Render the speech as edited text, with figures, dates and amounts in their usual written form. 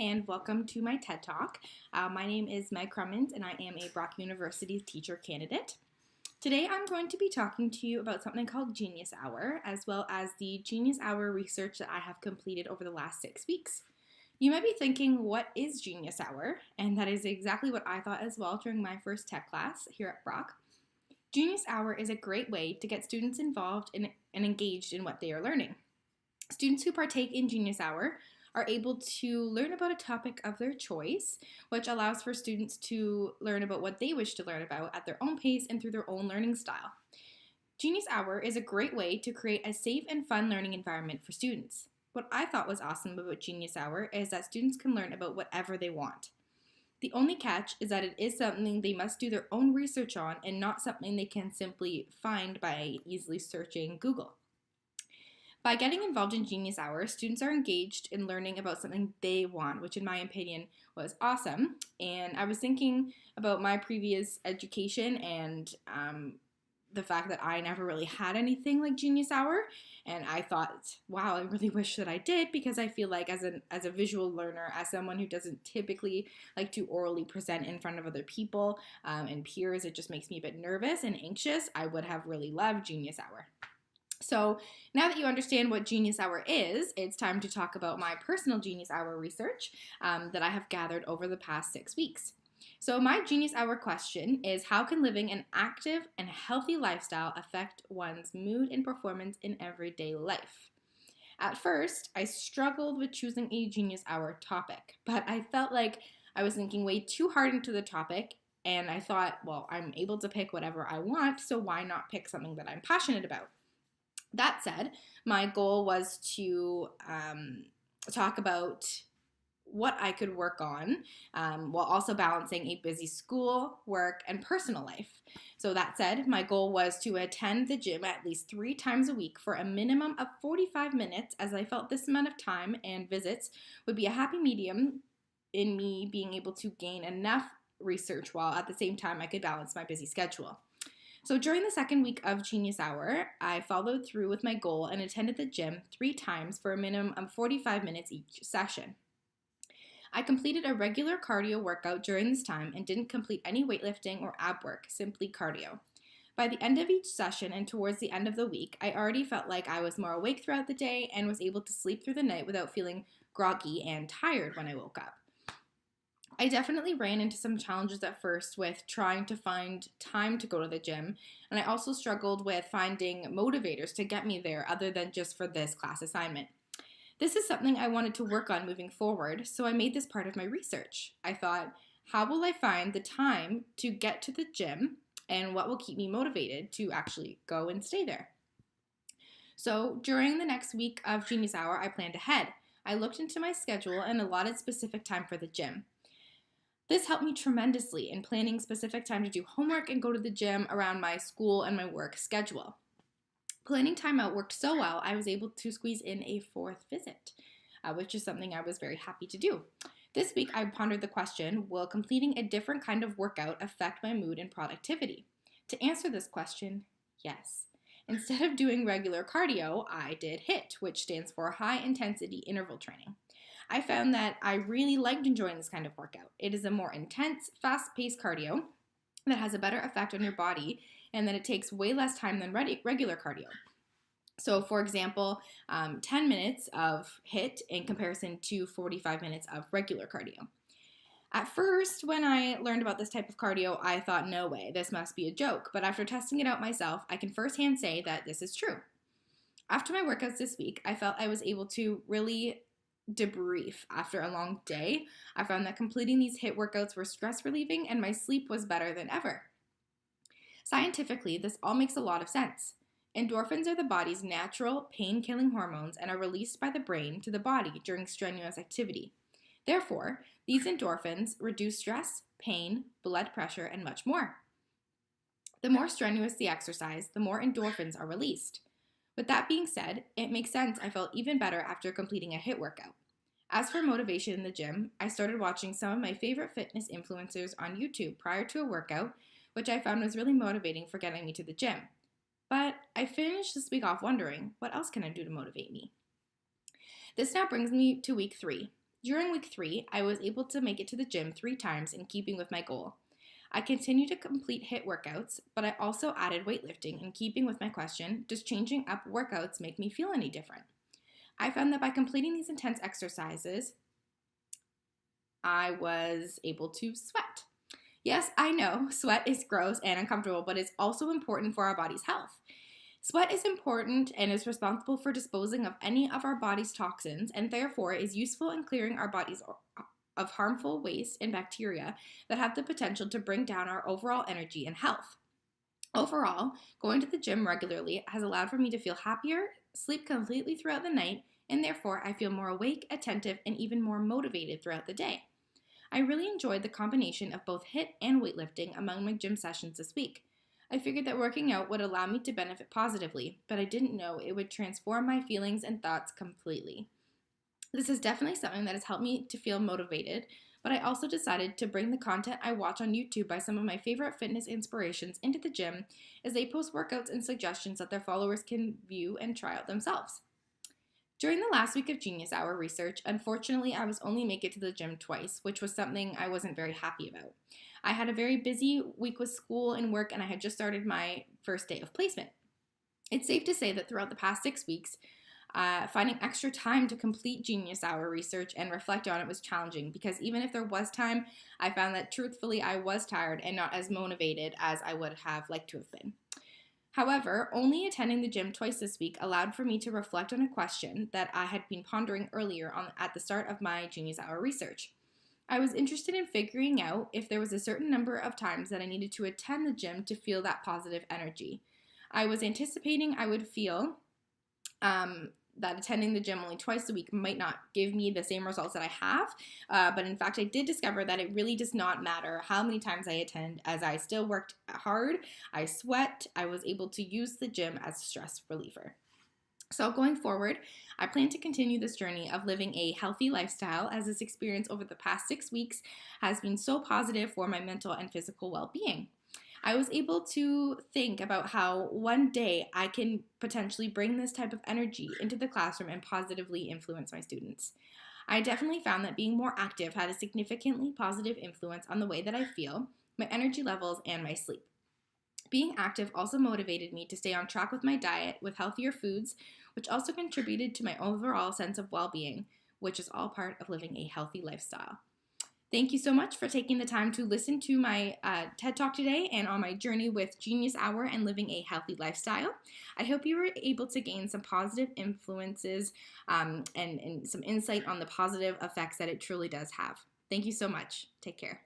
and welcome to my TED Talk. My name is Meg Crummins and I am a Brock University teacher candidate. Today I'm going to be talking to you about something called Genius Hour, as well as the Genius Hour research that I have completed over the last 6 weeks. You might be thinking, what is Genius Hour? And that is exactly what I thought as well during my first tech class here at Brock. Genius Hour is a great way to get students involved and engaged in what they are learning. Students who partake in Genius Hour are able to learn about a topic of their choice, which allows for students to learn about what they wish to learn about at their own pace and through their own learning style. Genius Hour is a great way to create a safe and fun learning environment for students. What I thought was awesome about Genius Hour is that students can learn about whatever they want. The only catch is that it is something they must do their own research on and not something they can simply find by easily searching Google. By getting involved in Genius Hour, students are engaged in learning about something they want, which in my opinion was awesome. And I was thinking about my previous education and the fact that I never really had anything like Genius Hour. And I thought, wow, I really wish that I did, because I feel like as a visual learner, as someone who doesn't typically like to orally present in front of other people and peers, it just makes me a bit nervous and anxious. I would have really loved Genius Hour. So now that you understand what Genius Hour is, it's time to talk about my personal Genius Hour research that I have gathered over the past 6 weeks. So my Genius Hour question is, how can living an active and healthy lifestyle affect one's mood and performance in everyday life? At first, I struggled with choosing a Genius Hour topic, but I felt like I was thinking way too hard into the topic, and I thought, well, I'm able to pick whatever I want, so why not pick something that I'm passionate about? That said, my goal was to talk about what I could work on while also balancing a busy school, work, and personal life. So that said, my goal was to attend the gym at least 3 times a week for a minimum of 45 minutes, as I felt this amount of time and visits would be a happy medium in me being able to gain enough research while at the same time I could balance my busy schedule. So during the second week of Genius Hour, I followed through with my goal and attended the gym 3 times for a minimum of 45 minutes each session. I completed a regular cardio workout during this time and didn't complete any weightlifting or ab work, simply cardio. By the end of each session and towards the end of the week, I already felt like I was more awake throughout the day and was able to sleep through the night without feeling groggy and tired when I woke up. I definitely ran into some challenges at first with trying to find time to go to the gym, and I also struggled with finding motivators to get me there other than just for this class assignment. This is something I wanted to work on moving forward, so I made this part of my research. I thought, how will I find the time to get to the gym, and what will keep me motivated to actually go and stay there? So during the next week of Genius Hour, I planned ahead. I looked into my schedule and allotted specific time for the gym. This helped me tremendously in planning specific time to do homework and go to the gym around my school and my work schedule. Planning time out worked so well, I was able to squeeze in a 4th visit, which is something I was very happy to do. This week, I pondered the question, will completing a different kind of workout affect my mood and productivity? To answer this question, yes. Instead of doing regular cardio, I did HIIT, which stands for High Intensity Interval Training. I found that I really liked enjoying this kind of workout. It is a more intense, fast-paced cardio that has a better effect on your body, and that it takes way less time than regular cardio. So for example, 10 minutes of HIIT in comparison to 45 minutes of regular cardio. At first, when I learned about this type of cardio, I thought, no way, this must be a joke. But after testing it out myself, I can firsthand say that this is true. After my workouts this week, I felt I was able to really debrief after a long day. I found that completing these HIIT workouts were stress relieving and my sleep was better than ever. Scientifically, this all makes a lot of sense. Endorphins are the body's natural pain-killing hormones and are released by the brain to the body during strenuous activity. Therefore, these endorphins reduce stress, pain, blood pressure, and much more. The more strenuous the exercise, the more endorphins are released. With that being said, it makes sense I felt even better after completing a HIIT workout. As for motivation in the gym, I started watching some of my favorite fitness influencers on YouTube prior to a workout, which I found was really motivating for getting me to the gym. But I finished this week off wondering, what else can I do to motivate me? This now brings me to week 3. During week 3, I was able to make it to the gym 3 times in keeping with my goal. I continue to complete HIIT workouts, but I also added weightlifting in keeping with my question, does changing up workouts make me feel any different? I found that by completing these intense exercises, I was able to sweat. Yes, I know, sweat is gross and uncomfortable, but it's also important for our body's health. Sweat is important and is responsible for disposing of any of our body's toxins and therefore is useful in clearing our bodies of harmful waste and bacteria that have the potential to bring down our overall energy and health. Overall, going to the gym regularly has allowed for me to feel happier, sleep completely throughout the night, and therefore I feel more awake, attentive, and even more motivated throughout the day. I really enjoyed the combination of both HIIT and weightlifting among my gym sessions this week. I figured that working out would allow me to benefit positively, but I didn't know it would transform my feelings and thoughts completely. This is definitely something that has helped me to feel motivated, but I also decided to bring the content I watch on YouTube by some of my favorite fitness inspirations into the gym as they post workouts and suggestions that their followers can view and try out themselves. During the last week of Genius Hour research, unfortunately, I was only make it to the gym twice, which was something I wasn't very happy about. I had a very busy week with school and work, and I had just started my first day of placement. It's safe to say that throughout the past 6 weeks, finding extra time to complete Genius Hour research and reflect on it was challenging because even if there was time, I found that truthfully I was tired and not as motivated as I would have liked to have been. However, only attending the gym twice this week allowed for me to reflect on a question that I had been pondering earlier at the start of my Genius Hour research. I was interested in figuring out if there was a certain number of times that I needed to attend the gym to feel that positive energy. I was anticipating I would feel that attending the gym only twice a week might not give me the same results that I have, but in fact I did discover that it really does not matter how many times I attend, as I still worked hard, I sweat, I was able to use the gym as a stress reliever. So going forward, I plan to continue this journey of living a healthy lifestyle, as this experience over the past 6 weeks has been so positive for my mental and physical well-being. I was able to think about how one day I can potentially bring this type of energy into the classroom and positively influence my students. I definitely found that being more active had a significantly positive influence on the way that I feel, my energy levels, and my sleep. Being active also motivated me to stay on track with my diet with healthier foods, which also contributed to my overall sense of well-being, which is all part of living a healthy lifestyle. Thank you so much for taking the time to listen to my TED Talk today and on my journey with Genius Hour and living a healthy lifestyle. I hope you were able to gain some positive influences and some insight on the positive effects that it truly does have. Thank you so much. Take care.